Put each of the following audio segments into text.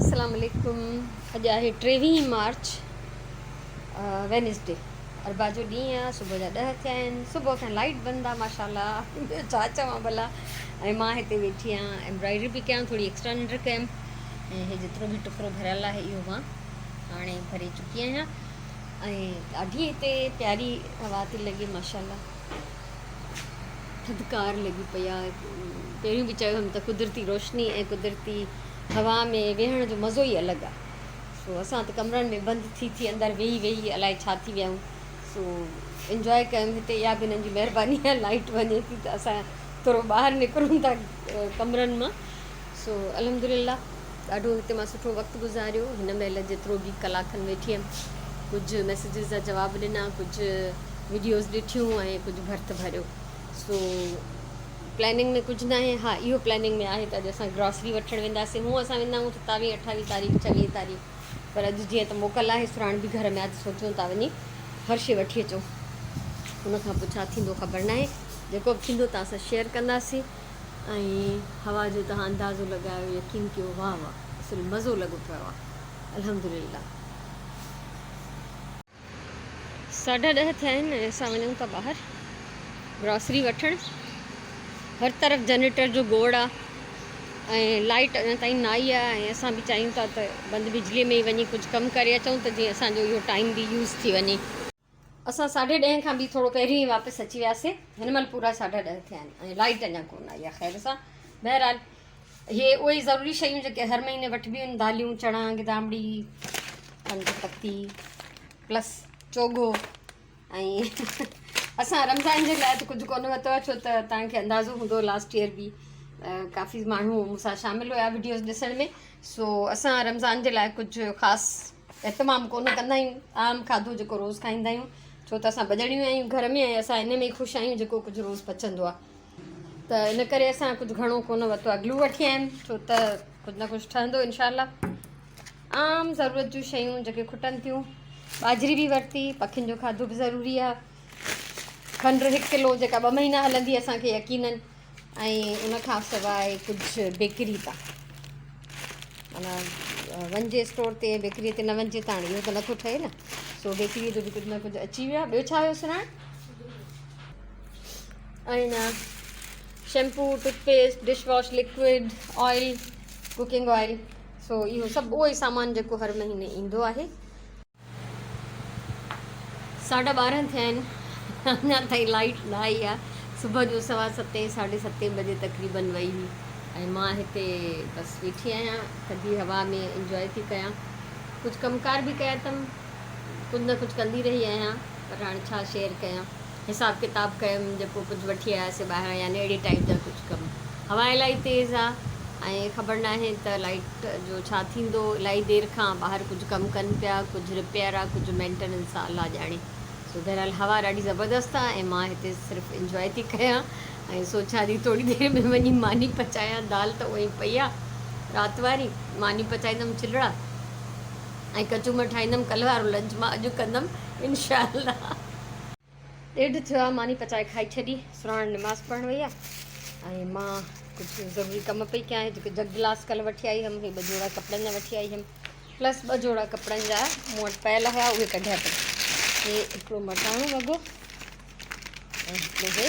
अस्सलाम वालेकुम। अॼु आहे 23 मार्च वेनसडे, अरबा जो ॾींहुं आहे। सुबुह जा 10 थिया आहिनि। सुबुह खां लाइट बंदि आहे माशाल्लाह। छा चवां भला। ऐं मां हिते वेठी आहियां, एम्ब्रॉयडरी बि कयां, थोड़ी एक्स्ट्रा निंड कयमि। ऐं हे जेतिरो बि टुकड़ो भरियल आहे इहो मां हाणे भरे चुकी आहियां। ऐं ॾाढी हिते प्यारी हवा थी लॻे माशाल्लाह, थधिकार लॻी पई आहे। पहिरियों बि चयो हुअमि त कुदरती रोशनी ऐं कुदरती हवा में वेहण जो मज़ो ई अलॻि आहे। सो असां त कमरनि में बंदि थी अंदरि वेही अलाए छा थी विया आहियूं। सो इंजॉय कयूं हिते, इहा बि हिननि जी महिरबानी आहे। लाइट वञे थी त असां थोरो ॿाहिरि निकिरूं था कमरनि मां। सो अल्हम्दुलिल्लाह ॾाढो हिते मां सुठो वक़्तु गुज़ारियो। हिन महिल जेतिरो बि कलाकनि वेठी हुअमि, कुझु मैसेजिस जा जवाब ॾिना, कुझु वीडियोज़ ॾिठियूं ऐं कुझु भर्त भरियो। सो प्लैनिंग में कुझु न आहे। हा, इहो प्लैनिंग में आहे त अॼु असां ग्रॉसरी वठणु वेंदासीं। हूअं असां वेंदा आहियूं 27, 28 तारीख़, 26 तारीख़, पर अॼु जीअं त मोकल आहे, सुराण बि घर में आहे, त सोचूं था वञी हर शइ वठी अचूं। हुनखां पोइ छा थींदो ख़बर न आहे। जेको बि थींदो तव्हां सां शेयर कंदासीं। ऐं हवा जो तव्हां अंदाज़ो लॻायो, यकीन कयो, वाह वाह, असुलु मज़ो लॻो पियो आहे अल्हम्दुलिल्लाह। 10:30 थिया आहिनि ऐं असां वञूं था ॿाहिरि ग्रॉसरी वठणु। हर तरफ़ जनरेटर जो गोड़ आहे ऐं लाइट अञा ताईं न आई आहे। ऐं असां बि चाहियूं था त बंदि बिजलीअ में ई वञी कुझु कमु करे अचूं, त जीअं असांजो इहो टाइम बि यूज़ थी वञे। असां 10:30 खां बि थोरो पहिरीं ई वापसि अची वियासीं। हिन महिल पूरा 10:30 थिया आहिनि ऐं लाइट अञा कोन आई आहे। ख़ैर सां बहरहाल इहे उहे ज़रूरी शयूं जेके हर महीने वठिबियूं आहिनि, दालियूं, चणा, गिदामड़ी, खंड पत्ती प्लस चोगो। ऐं असां रमज़ान जे लाइ त कुझु कोन वरितो आहे, छो त तव्हांखे अंदाज़ो हूंदो लास्ट ईयर बि काफ़ी माण्हू मूंसां शामिलु हुया वीडियोज़ ॾिसण में। सो असां रमज़ान जे लाइ कुझु ख़ासि एतमाम कोन कंदा आहियूं। आम खाधो जेको रोज़ु खाईंदा आहियूं, छो त असां बजड़ियूं आहियूं घर में ऐं असां इन में ई ख़ुशि आहियूं जेको कुझु रोज़ु पचंदो आहे। त इन करे असां कुझु घणो कोन वरितो आहे। ग्लू वठी आया आहिनि, छो त कुझु न कुझु ठहंदो इनशाला। आम ज़रूरत जूं शयूं जेके खुटनि थियूं, ॿाजरी बि वरिती, पखियुनि जो खाधो बि ज़रूरी आहे। खंडु 1 किलो जेका 2 महीना हलंदी असांखे यकीननि। ऐं उनखां सवाइ कुझु बेकरी था, माना वञिजे स्टोर ते, बेकरीअ ते न वञिजे त हाणे इहो त नथो ठहे न। सो बेकरीअ जो बि कुझु न कुझु अची वियो आहे। ॿियो छा हुयो सुञाण? ऐं न shampoo, toothpaste, dishwash liquid, oil, cooking oil. So इहो सभु उहो ई सामान जेको हर महीने ईंदो आहे। 12:30 थिया आहिनि, अञा ताईं लाइट न आई आहे। सुबुह जो 7:15, 7:30 बजे तक़रीबन वई हुई ऐं मां हिते बसि वेठी आहियां, थधी हवा में इंजॉय थी कयां। कुझु कमकार बि कया अथमि, कुझु न कुझु कंदी रही आहियां, पर हाणे छा शेयर कयां। हिसाब किताब कयुमि, जेको कुझु वठी आयासीं ॿाहिरां, यानी अहिड़े टाइप जा कुझु कमु। हवा इलाही तेज़ आहे ऐं ख़बर न आहे त लाइट जो छा थींदो। इलाही देरि खां ॿाहिरि कुझु कमु कनि पिया, कुझु रिपेयर आहे, कुझु मेंटेनेंस आहे, अलाह ॼाणे। सो बहरहाल हवा ॾाढी ज़बरदस्त आहे ऐं मां हिते सिर्फ़ु इंजॉय थी कयां ऐं सोचां थी थोरी देरि में वञी मानी पचायां। दाल त उहे पई आहे राति वारी, मानी पचाईंदमि चिलड़ा ऐं कचूमर ठाहींदमि। कल्ह वारो लंच मां अॼु कंदमि इनशाअल्लाह। 1:30 थियो आहे, मानी पचाए खाई छॾी। सुराण निमाज़ पढ़णु वई आहे ऐं मां कुझु ज़रूरी कम पई कयां। जेके जग गिलास कल्ह वठी आई हुअमि, हे 2 जोड़ा कपिड़नि जा वठी आई हुअमि, प्लस 2 जोड़ा कपिड़नि जा मूं वटि पियल हुआ, उहे कढिया अथई। हे हिकिड़ो मटाणो वॻो ऐं हिकिड़ो हे,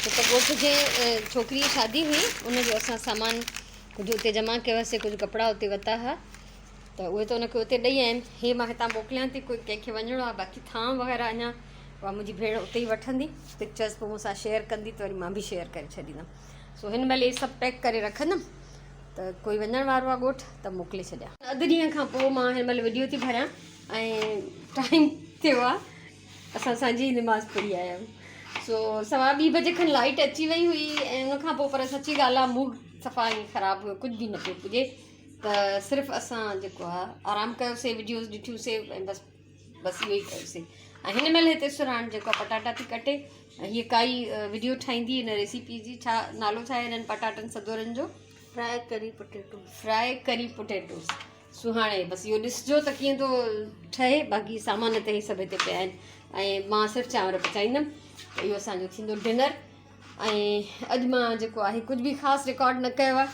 छो त ॻोठ जे छोकिरी जी शादी हुई, उनजो असां सामान कुझु उते जमा कयोसीं, कुझु कपिड़ा उते वरिता हुआ, त उहे त उनखे उते ॾेई आहिनि। हे मां हितां मोकिलियां थी, कोई कंहिंखे वञिणो आहे। बाक़ी थांव वग़ैरह अञा उहा मुंहिंजी भेण उते ई वठंदी, पिक्चर्स पोइ मूंसां शेयर कंदी, त वरी मां बि शेयर करे छॾींदमि। सो हिन महिल इहे सभु पैक करे रखंदमि, त कोई वञण वारो आहे ॻोठ त मोकिले छॾियां। अधु ॾींहं खां पोइ मां हिन महिल वीडियो थी भरियां ऐं टाइम थियो आहे, असां सांझी निमाज़ पढ़ी आया आहियूं। सो 2:15 बजे खनि लाइट अची वई हुई ऐं उनखां पोइ पर सची ॻाल्हि आहे, मूड सफ़ा ई ख़राबु हुयो, कुझु बि न पियो पुॼे। त सिर्फ़ु असां जेको आहे आरामु कयोसीं, वीडियोज़ ॾिठियूंसीं ऐं बसि इहो ई कयोसीं। ऐं हिन महिल हिते सुराण जेको आहे पटाटा थी कटे ऐं हीअ काई वीडियो ठाहींदी हिन रेसिपी जी। छा नालो छा आहे हिननि पटाटनि सदोरनि जो? फ्राई करी पोटेटोस। सो हाणे बसि इहो ॾिसिजो त कीअं थो ठहे। बाक़ी सामान त इहे सभु हिते पिया आहिनि ऐं मां सिर्फ़ु चांवर पचाईंदमि, त इहो असांजो थींदो डिनर। ऐं अॼु मां जेको आहे कुझु बि ख़ासि रिकॉर्ड न कयो आहे,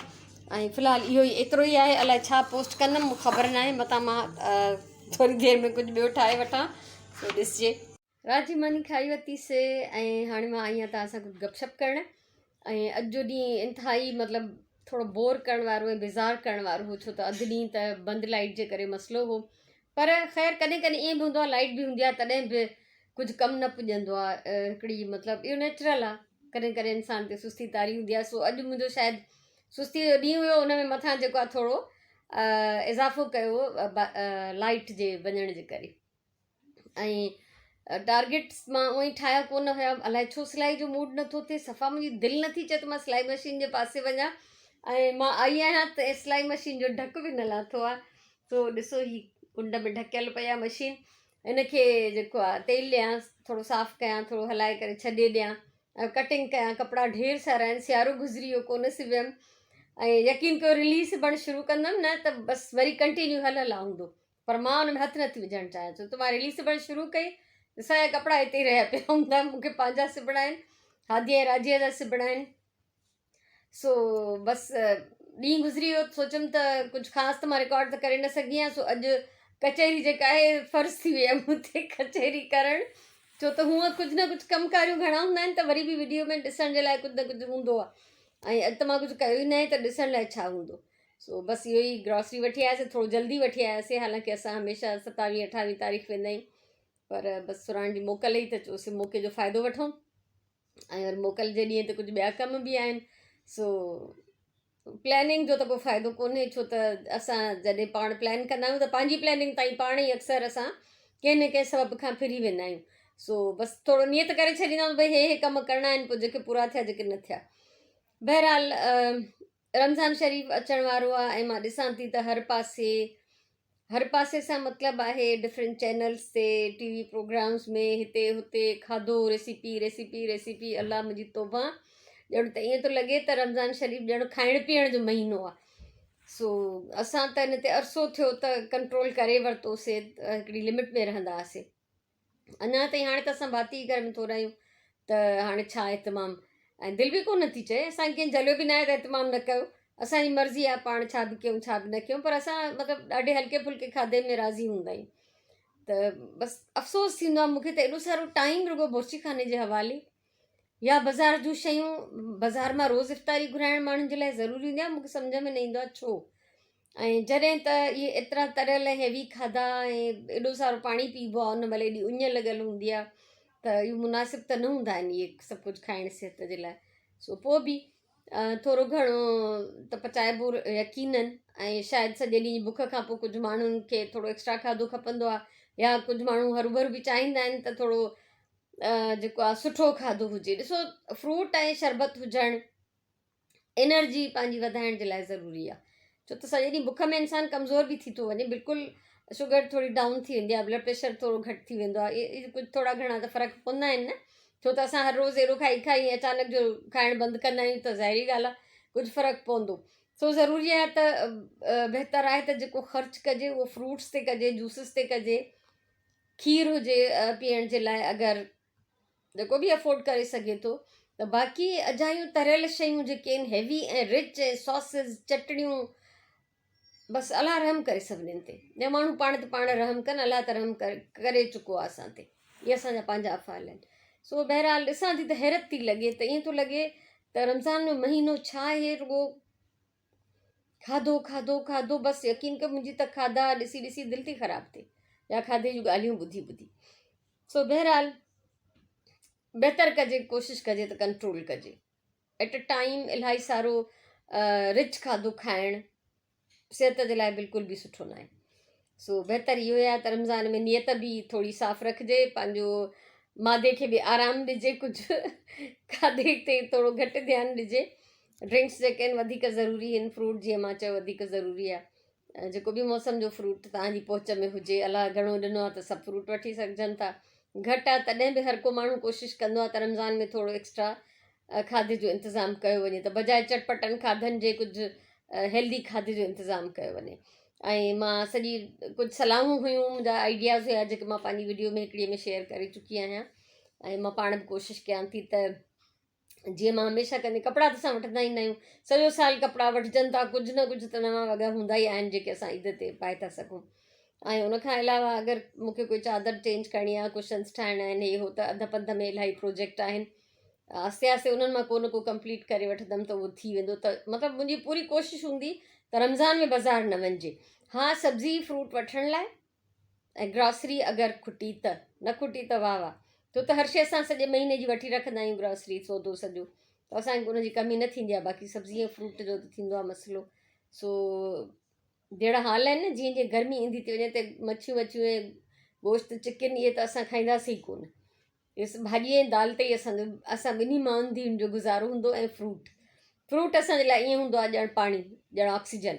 ऐं फ़िलहालु इहो ई एतिरो ई आहे। अलाए छा पोस्ट कंदमि मूंखे ख़बर न आहे, मतां मां थोरी देरि में कुझु ॿियो ठाहे वठां, सो ॾिसिजे। रात जी मानी खाई वरितीसीं ऐं हाणे मां आई आहियां तव्हां सां कुझु गपशप करणु। ऐं अॼु जो ॾींहुं इंतिहाई मतिलबु थोरो बोर करण वारो ऐं बेज़ारु करण वारो हो, छो त अधु ॾींहुं त बंदि लाइट जे करे मसइलो हो। पर ख़ैर कॾहिं कॾहिं ईअं बि हूंदो आहे, लाइट बि हूंदी आहे तॾहिं बि कुझु कमु न पुॼंदो आहे। हिकिड़ी मतिलबु इहो नेचुरल आहे, कॾहिं कॾहिं इंसान ते सुस्ती तारी हूंदी आहे। सो अॼु मुंहिंजो शायदि सुस्ती जो ॾींहुं हुयो, उन में मथां जेको आहे थोरो इज़ाफ़ो कयो लाइट जे वञण जे करे। ऐं टारगेट्स मां उअं ई ठाहिया कोन हुया, अलाए छो सिलाई जो मूड नथो थिए, सफ़ा मुंहिंजी दिलि नथी चए त मां सिलाई मशीन जे पासे वञा। ऐं मां आई आहियां त सिलाई मशीन जो ढक बि न लाथो आहे। सो ॾिसो ही कुंड में ढकियल पई आहे मशीन, इनखे जेको आहे तेल ॾियां, थोरो साफ़ु कयां, थोरो हलाए करे छॾे ॾियां, कटिंग कयां। कपिड़ा ढेर सारा आहिनि, सियारो गुज़री वियो कोन सिबियमि। ऐं यकीन कयो रिलीज़ सिबणु शुरू कंदमि न त बसि वरी कंटिन्यू हलियलु हूंदो, पर मां हुन में हथु नथी विझणु चाहियां। छो त मां रिलीज़ सिबणु शुरू कई, असांजा कपिड़ा हिते ई रहिया पिया हूंदा, मूंखे पंहिंजा सिबणा आहिनि, हादी ऐं राजीअ जा सिबणा आहिनि। सो बसि ॾींहुं गुज़री वियो, सोचियमि त कुझु ख़ासि त मां रिकॉर्ड त करे न सघी आहियां। सो अॼु कचहरी जेका आहे फ़र्ज़ु थी वई आहे मूं ते कचहरी करणु, छो त हूअं कुझु न कुझु कमकारियूं घणा हूंदा आहिनि त वरी बि वीडियो में ॾिसण जे लाइ कुझु न कुझु हूंदो आहे। ऐं अॼु त मां कुझु कयो ई न आहे त ॾिसण लाइ छा हूंदो। सो बसि इहो ई ग्रॉसरी वठी आयासीं, थोरो जल्दी वठी आयासीं, हालांकि असां हमेशह 27-28 तारीख़ वेंदा आहियूं, पर बसि सुराण जी मोकल ई त चयोसीं मौक़े जो फ़ाइदो वठूं। ऐं वरी मोकल जे ॾींहं ते कुझु ॿिया कम बि आहिनि। सो प्लैनिंग जो त को फ़ाइदो कोन्हे, छो त असां जॾहिं पाण प्लैन कंदा आहियूं त पंहिंजी प्लैनिंग ताईं पाण ई अक्सर असां कंहिं न कंहिं सबब खां फिरी वेंदा आहियूं। सो बसि थोरो नियत करे छॾींदा आहियूं भई हे कम करणा आहिनि, पोइ जेके पूरा थिया जेके न थिया। बहरहाल रमज़ान शरीफ़ अचण वारो आहे ऐं मां ॾिसां थी त हर पासे सां मतिलबु आहे डिफरेंट चैनल्स ते, टीवी प्रोग्राम्स में, हिते हुते खाधो, रेसिपी रेसिपी रेसिपी। अलाह मुंहिंजी तौबा, ॼण त ईअं थो लॻे त रमज़ान शरीफ़ ॼण खाइण पीअण जो महीनो आहे। सो असां त हिन ते अरसो थियो त कंट्रोल करे वरितोसीं, हिकिड़ी लिमिट में रहंदा हुआसीं। अञा ताईं हाणे त असां भाती घर में थो रहियूं, त हाणे छा इतमामु, ऐं दिलि बि कोन थी चए, असांखे कंहिं जलियो बि न आहे त इतमामु न कयो, असांजी मर्ज़ी आहे पाण छा बि कयूं छा बि न कयूं, पर असां मतिलबु ॾाढे हल्के फुल्के खाधे में राज़ी हूंदा आहियूं। त बसि अफ़सोस थींदो आहे मूंखे त एॾो सारो टाइम रुॻो बुर्ची खाने जे हवाले, या बाज़ार जूं शयूं, बाज़ार मां रोज़ु इफ़्तारी घुराइण माण्हुनि जे लाइ ज़रूरी हूंदी आहे, मूंखे सम्झ में न ईंदो आहे छो। ऐं जॾहिं त इहे एतिरा तरियल हैवी खाधा ऐं एॾो सारो पाणी पीबो आहे, उन महिल एॾी उञ लॻियलु हूंदी आहे, त इहो मुनासिबु त न हूंदा आहिनि इहे सभु कुझु खाइण सिहत जे लाइ। सो पोइ बि थोरो घणो त पचाइबो यकीननि, ऐं शायदि सॼे ॾींहं जी बुख खां पोइ कुझु माण्हुनि खे थोरो एक्स्ट्रा खाधो खपंदो आहे, या कुझु माण्हू हरू भरू बि चाहींदा आहिनि त थोरो जेको आहे सुठो खाधो हुजे। ॾिसो, फ्रूट ऐं शरबत हुजणु एनर्जी पंहिंजी वधाइण जे लाइ ज़रूरी आहे, छो त सॼे ॾींहुं बुख में इंसानु कमज़ोर बि थी थो वञे, बिल्कुलु शुगर थोरी डाउन थी वेंदी आहे, ब्लड प्रेशर थोरो घटि थी वेंदो आहे। इहे कुझु थोरा घणा त फ़र्क़ु पवंदा आहिनि न, छो त असां हर रोज़ु अहिड़ो खाई खाई अचानक जो खाइणु बंदि कंदा आहियूं त ज़ाहिरी ॻाल्हि आहे कुझु फ़र्क़ु पवंदो। सो ज़रूरी आहे त बहितरु आहे त जेको ख़र्चु कजे उहो फ्रूट्स ते कजे, जूसिस ते कजे, खीर हुजे पीअण जे लाइ अगरि जेको बि अफोर्ड करे सघे थो। त बाक़ी अजायूं तरियल शयूं जेके आहिनि हैवी ऐं रिच ऐं सॉसिस चटणियूं, बसि अलाह रहम करे सभिनीनि ते, या माण्हू पाण ते पाण रहम कनि, अलाह त रहम करे चुको आहे असां ते, इहे असांजा पंहिंजा अफ़ाल आहिनि। सो बहरहाल ॾिसां थी त हैरत थी लॻे, त ईअं थो लॻे त रमज़ान जो महीनो छा आहे, रुॻो खाधो खाधो खाधो, बसि यकीन कयो मुंहिंजी त खाधा ॾिसी ॾिसी दिलि थी ख़राबु थिए, या खाधे जूं ॻाल्हियूं ॿुधी ॿुधी। सो बहरहाल बहितरु कजे, कोशिशि कजे त कंट्रोल कजे। एट अ टाइम इलाही सारो रिच खाधो खाइणु सिहत जे लाइ बिल्कुलु बि सुठो न आहे। सो बहितरु इहो आहे त रमज़ान में नियत बि थोरी साफ़ु रखिजे, पंहिंजो मादे खे बि आरामु ॾिजे, कुझु खाधे ते थोरो घटि ध्यानु ॾिजे। ड्रिंक्स जेके आहिनि वधीक ज़रूरी आहिनि, फ्रूट जीअं मां चयो वधीक ज़रूरी आहे। जेको बि मौसम जो फ्रूट तव्हांजी पहुच में हुजे, अलाह घणो ॾिनो आहे त सभु फ्रूट वठी सघजनि था, घटि आहे तॾहिं बि हर को माण्हू कोशिशि कंदो आहे त रमज़ान में थोरो एक्स्ट्रा खाधे जो इंतज़ामु कयो वञे, त बजाए चटपटनि खाधनि जे कुझु हेल्दी खाधे जो इंतज़ामु कयो वञे। ऐं मां सॼी कुझु सलाहूं हुयूं, मुंहिंजा आइडियाज़ हुया जेके मां पंहिंजी वीडियो में हिकिड़ीअ में शेयर करे चुकी आहियां, ऐं मां पाण बि कोशिशि कयां थी त जीअं मां हमेशह कंदी कपिड़ा त असां वठंदा ईंदा आहियूं, सॼो साल कपिड़ा वठिजनि था, कुझु न कुझु त नवां वॻा हूंदा ई आहिनि जेके असां ईद ते पाए था सघूं। ऐं उनखां अलावा अगरि मूंखे कोई चादर चेंज करणी आहे, कुशन्स ठाहिणा आहिनि, हे हो त अध पंध में इलाही प्रोजेक्ट आहिनि, आस्ते आस्ते उन्हनि मां को न को कंप्लीट करे वठंदमि त उहो थी वेंदो। त मतिलबु मुंहिंजी पूरी कोशिशि हूंदी त रमज़ान में बाज़ारि न वञिजे। हा, सब्ज़ी फ्रूट वठण लाइ ऐं ग्रॉसरी अगरि खुटी त, न खुटी त वाह वाह, छो त हर शइ असां सॼे महीने जी वठी रखंदा आहियूं, ग्रॉसरी सौदो सॼो, त असांखे उनजी कमी न थींदी आहे। बाक़ी सब्ज़ी ऐं फ्रूट जो त थींदो आहे मसइलो। सो जहिड़ा हाल आहिनि न, जीअं जीअं गर्मी ईंदी थी वञे त मच्छियूं वच्छियूं ऐं गोश्त चिकन इहे त असां खाईंदासीं ई कोन। इस भाॼी ऐं दाल ते ई असां ॿिन्ही माण्हुनि जो गुज़ारो हूंदो। ऐं फ्रूट असांजे लाइ ईअं हूंदो आहे ॼण पाणी, ॼण ऑक्सीजन,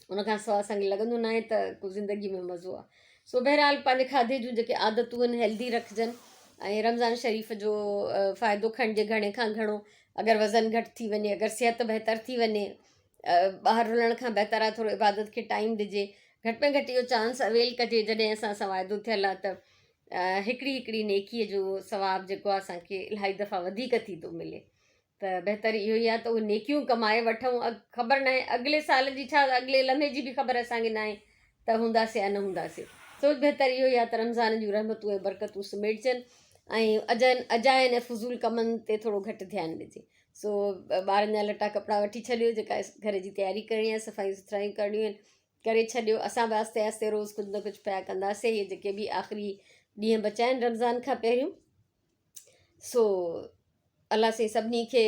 उनखां सवाइ असांखे लॻंदो न आहे त को ज़िंदगी में मज़ो आहे। सो बहरहाल पंहिंजे खाधे जूं जेके आदतूं आहिनि हेल्दी रखिजनि, ऐं रमज़ान शरीफ़ जो फ़ाइदो खणिजे घणे खां घणो। अगरि वज़न घटि थी वञे, अगरि सिहत बहितर थी वञे, ॿाहिरि रुलण खां बहितर आहे थोरो इबादत खे टाइम ॾिजे, घटि में घटि इहो चांस अवेल कजे जॾहिं असां वाइदो थियल आहे त हिकिड़ी हिकिड़ी नेकीअ जो सवाबु जेको आहे असांखे इलाही दफ़ा वधीक थी थो मिले। त बहितर इहो ई आहे त उहे नेकियूं कमाए वठूं। ख़बर न आहे अॻिले साल जी छा, अॻिले लम्हे जी बि ख़बर असांखे न आहे त हूंदासीं या न हूंदासीं। सो बहितर इहो ई आहे त रमज़ान जूं रहमतूं ऐं बरकतूं समेटजनि, ऐं अजाइनि ऐं फज़ूल कमनि ते थोरो घटि ध्यानु ॾिजे। सो ॿारनि जा लटा कपिड़ा वठी छॾियो, जेका घर जी तयारी करणी आहे, सफ़ाई सुथराई करणियूं आहिनि, करे छॾियो। असां बि आस्ते आस्ते रोज़ु कुझु न कुझु पिया कंदासीं, इहे जेके बि आख़िरी ॾींहं बचा आहिनि रमज़ान खां पहिरियों। सो अलाह से सभिनी खे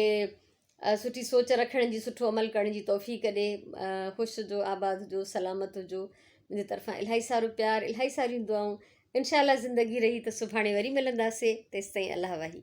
सुठी सोच रखण जी, सुठो अमल करण जी तौफ़ीक़ ॾे, ख़ुशि हुजो, आबाद हुजो, सलामत हुजो। मुंहिंजी तरफ़ां इलाही सारो प्यार, इलाही सारियूं दुआऊं। इंशाअल्लाह ज़िंदगी रही त सुभाणे वरी मिलंदासीं। तेसिताईं अलाह वाही।